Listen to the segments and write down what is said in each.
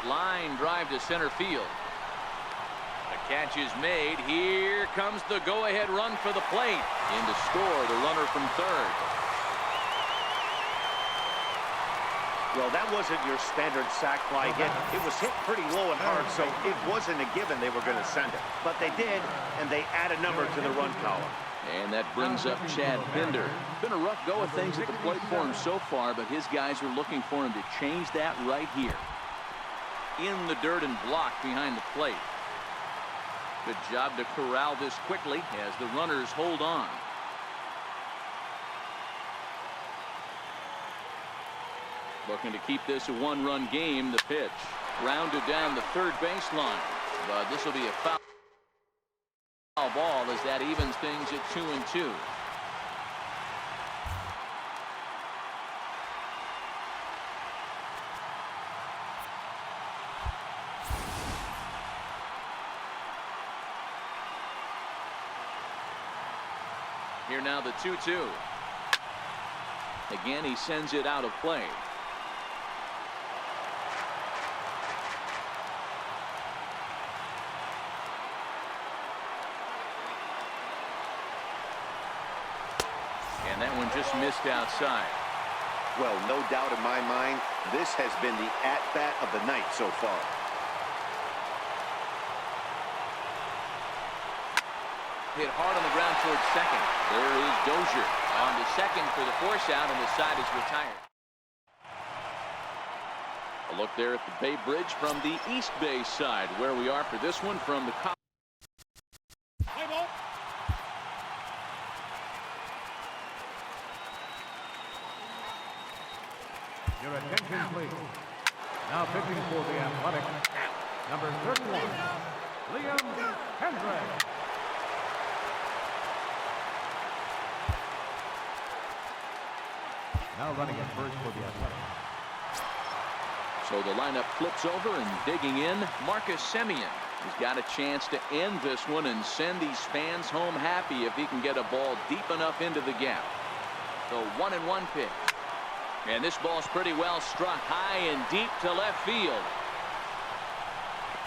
Line drive to center field. The catch is made. Here comes the go-ahead run for the plate. In to score the runner from third. Well, that wasn't your standard sac fly hit. It was hit pretty low and hard, so it wasn't a given they were going to send it. But they did, and they add a number to the run column. And that brings up Chad Pinder. Been a rough go of things at the plate for him so far, but his guys are looking for him to change that right here. In the dirt and blocked behind the plate. Good job to corral this quickly as the runners hold on. Looking to keep this a one-run game. The pitch rounded down the third baseline, but this will be a foul ball as that evens things at 2-2. Here now the 2-2. Again, he sends it out of play. And that one just missed outside. Well, no doubt in my mind, this has been the at-bat of the night so far. Hit hard on the ground towards second. There is Dozier on to second for the force out, and the side is retired. A look there at the Bay Bridge from the East Bay side, where we are for this one from the Your attention, please. Now pitching for the Athletics, number 31, Liam Hendricks. Now running at first for the Athletics. So the lineup flips over, and digging in, Marcus Semien. He's got a chance to end this one and send these fans home happy if he can get a ball deep enough into the gap. The 1-1 pitch. And this ball's pretty well struck high and deep to left field.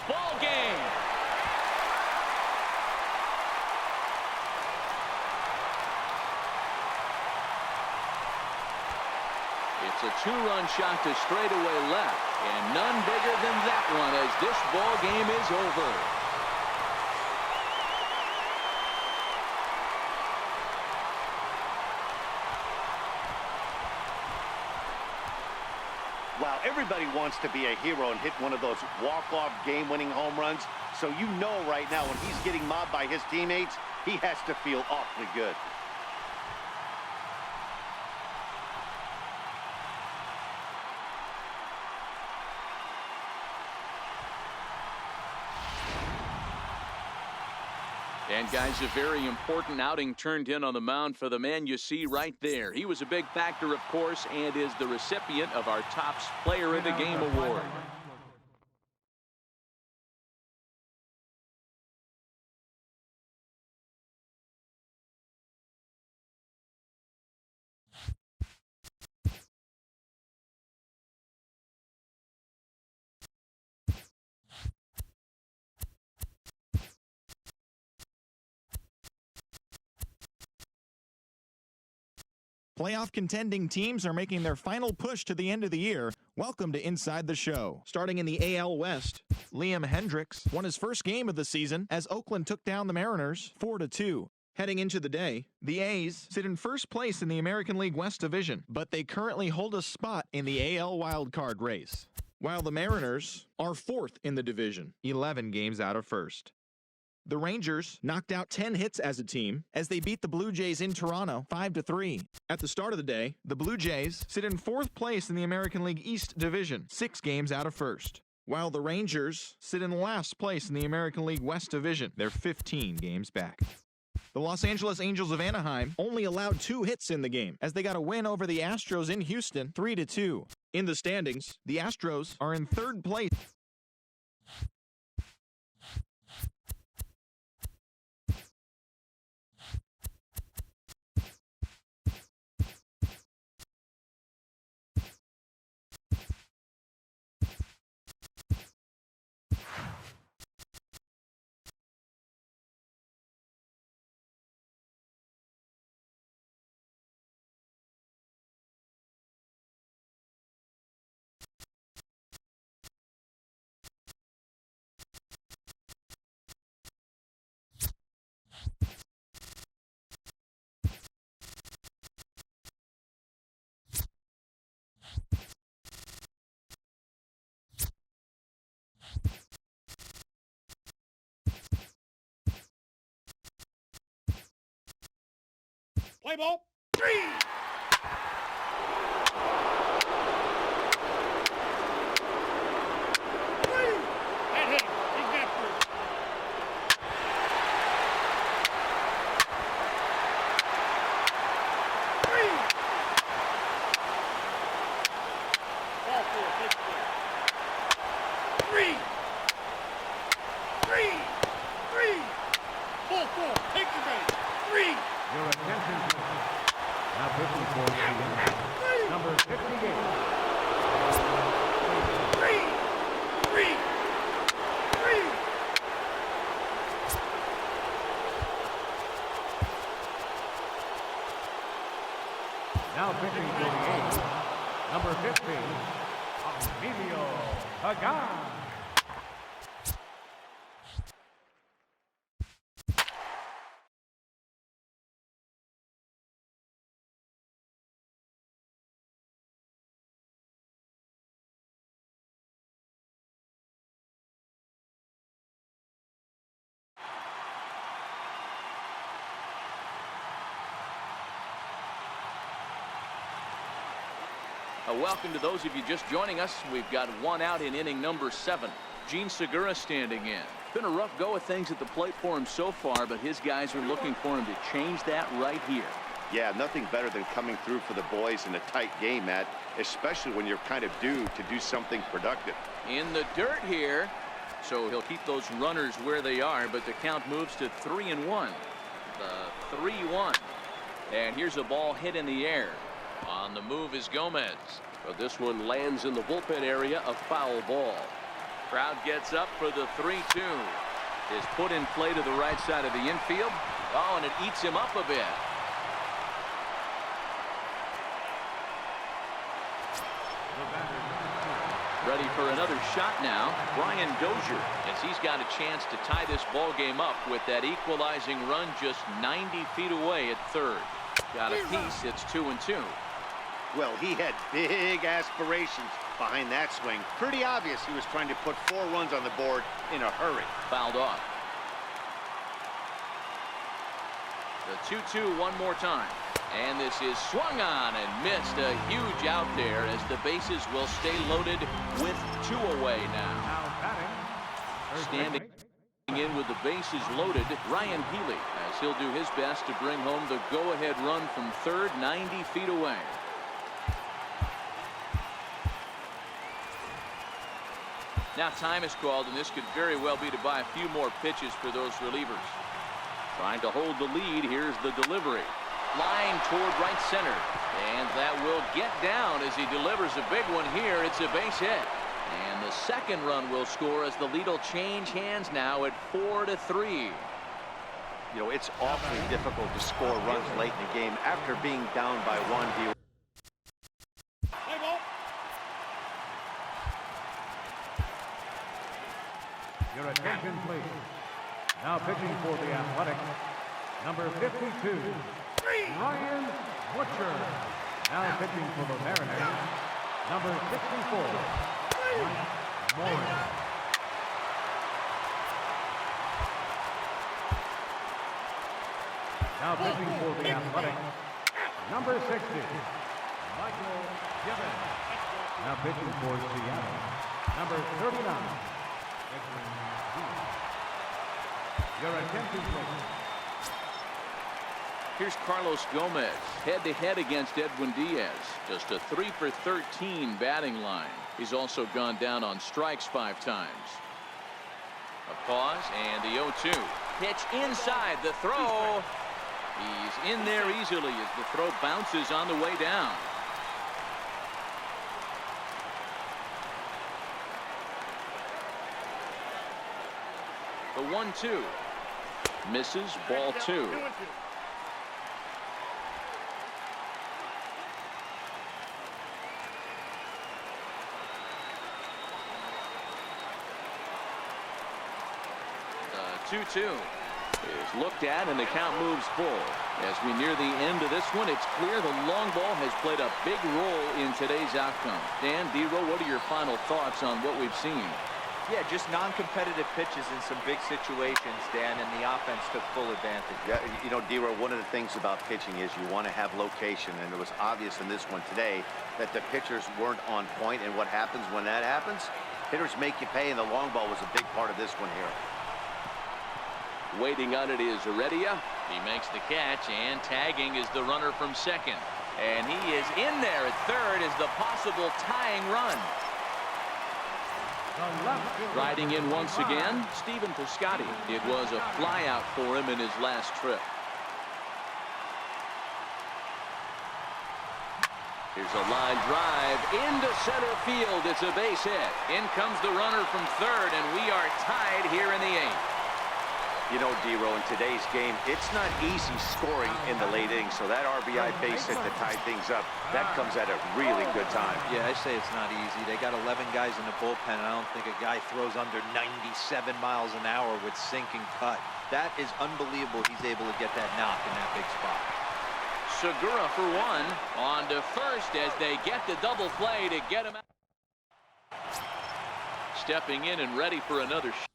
Ball game. It's a two-run shot to straightaway left, and none bigger than that one as this ball game is over. Wow, everybody wants to be a hero and hit one of those walk-off game-winning home runs. So you know right now when he's getting mobbed by his teammates, he has to feel awfully good. And guys, a very important outing turned in on the mound for the man you see right there. He was a big factor, of course, and is the recipient of our Topps Player of the Game award. Playoff contending teams are making their final push to the end of the year. Welcome to Inside the Show. Starting in the AL West, Liam Hendricks won his first game of the season as Oakland took down the Mariners 4-2. Heading into the day, the A's sit in first place in the American League West Division, but they currently hold a spot in the AL wildcard race, while the Mariners are fourth in the division, 11 games out of first. The Rangers knocked out 10 hits as a team as they beat the Blue Jays in Toronto 5-3. At the start of the day, the Blue Jays sit in fourth place in the American League East Division, 6 games out of first, while the Rangers sit in last place in the American League West Division. They're 15 games back. The Los Angeles Angels of Anaheim only allowed 2 hits in the game as they got a win over the Astros in Houston 3-2. In the standings, the Astros are in third place. Play ball. 3. That hit him. He got through. Ball 4, pitch 3. 3. Ball 4, take the base. 3. Your attention, please. Now pitching for the number 58. 3. Now pitching for the A's, number 50, Emilio Pagan. Welcome to those of you just joining us. We've got one out in inning number 7. Gene Segura standing in. Been a rough go of things at the plate for him so far, but his guys are looking for him to change that right here. Yeah, nothing better than coming through for the boys in a tight game, Matt, especially when you're kind of due to do something productive. In the dirt here, so he'll keep those runners where they are, but the count moves to 3-1. The 3-1. And here's a ball hit in the air. On the move is Gomez. But this one lands in the bullpen area, a foul ball. Crowd gets up for the 3-2. Is put in play to the right side of the infield. Oh, and it eats him up a bit. Ready for another shot now, Brian Dozier, as he's got a chance to tie this ball game up with that equalizing run just 90 feet away at third. Got a piece, it's 2-2. Well, he had big aspirations behind that swing. Pretty obvious he was trying to put 4 runs on the board in a hurry. Fouled off. The 2-2 one more time. And this is swung on and missed. A huge out there as the bases will stay loaded with 2 away now. Standing in with the bases loaded, Ryan Healy, as he'll do his best to bring home the go-ahead run from third, 90 feet away. Now time is called, and this could very well be to buy a few more pitches for those relievers. Trying to hold the lead. Here's the delivery. Line toward right center. And that will get down as he delivers a big one here. It's a base hit. And the second run will score as the lead will change hands now at 4-3. You know, it's awfully difficult to score runs late in the game after being down by 1. Your attention, please. Now pitching for the Athletics, number 52, Ryan Butcher. Now pitching for the Mariners, number 64, Mike Morris. Now pitching for the Athletics, number 60, Michael Gibbons. Now pitching for Seattle, number 39, Your attention, please. Here's Carlos Gomez head-to-head against Edwin Diaz. Just a 3-for-13 batting line. He's also gone down on strikes 5 times. A pause and the 0-2. Pitch inside the throw. He's in there easily as the throw bounces on the way down. The 1-2. Misses, ball 2. The 2-2 is looked at and the count moves full. As we near the end of this one, it's clear the long ball has played a big role in today's outcome. Dan, D-Row, what are your final thoughts on what we've seen? Yeah, just non-competitive pitches in some big situations, Dan, and the offense took full advantage. Yeah, you know, D-Row, one of the things about pitching is you want to have location, and it was obvious in this one today that the pitchers weren't on point, and what happens when that happens? Hitters make you pay, and the long ball was a big part of this one here. Waiting on it is Heredia. He makes the catch, and tagging is the runner from second. And he is in there at third as the possible tying run. Riding in once again, Stephen Piscotty. It was a flyout for him in his last trip. Here's a line drive into center field. It's a base hit. In comes the runner from third, and we are tied here in the eighth. You know, D-Row, in today's game, it's not easy scoring in the late innings, so that RBI base hit to tie things up, that comes at a really good time. Yeah, I say it's not easy. They got 11 guys in the bullpen, and I don't think a guy throws under 97 miles an hour with sink and cut. That is unbelievable he's able to get that knock in that big spot. Segura for one. On to first as they get the double play to get him out. Stepping in and ready for another shot.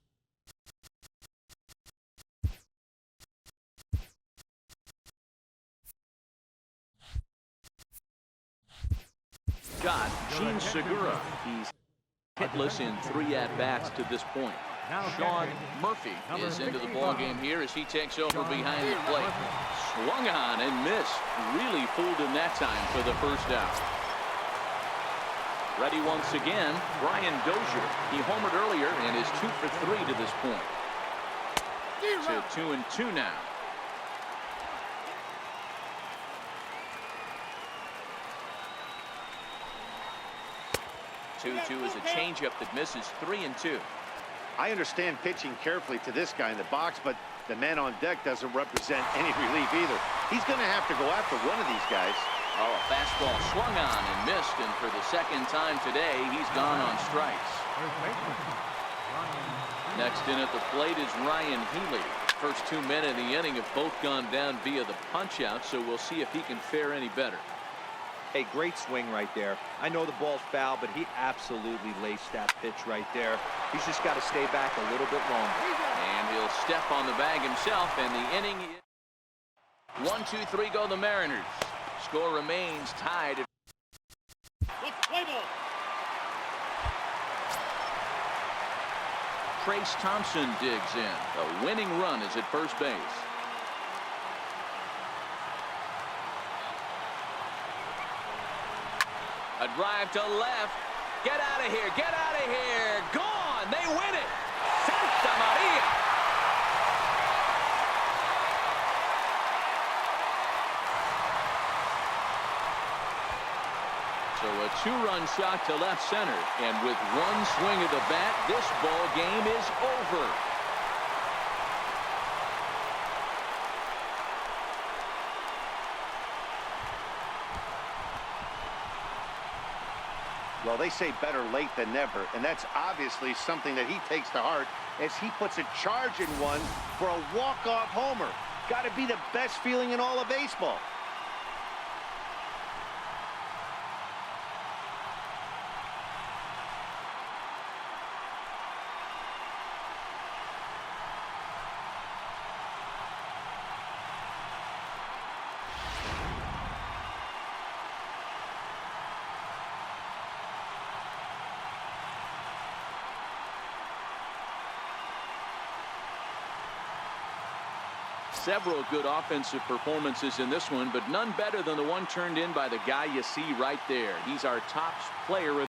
Gene Segura. He's hitless in 3 at-bats to this point. Sean Murphy is into the ballgame here as he takes over behind the plate. Swung on and missed. Really fooled him that time for the first out. Ready once again, Brian Dozier. He homered earlier and is 2 for 3 to this point. To 2-2 now. 2-2 is a changeup that misses. 3-2. I understand pitching carefully to this guy in the box, but the man on deck doesn't represent any relief either. He's going to have to go after one of these guys. Oh, a fastball swung on and missed, and for the second time today, he's gone on strikes. Next in at the plate is Ryan Healy. First 2 men in the inning have both gone down via the punch-out, so we'll see if he can fare any better. A great swing right there. I know the ball's foul, but he absolutely laced that pitch right there. He's just got to stay back a little bit longer. And he'll step on the bag himself, and the inning is 1-2-3 go the Mariners. Score remains tied. Trayce Thompson digs in. The winning run is at first base. A drive to left. Get out of here. Get out of here. Gone. They win it. Santa Maria. So a 2-run shot to left center. And with one swing of the bat, this ball game is over. Well, they say better late than never, and that's obviously something that he takes to heart as he puts a charge in one for a walk-off homer. Got to be the best feeling in all of baseball. Several good offensive performances in this one, but none better than the one turned in by the guy you see right there. He's our top player of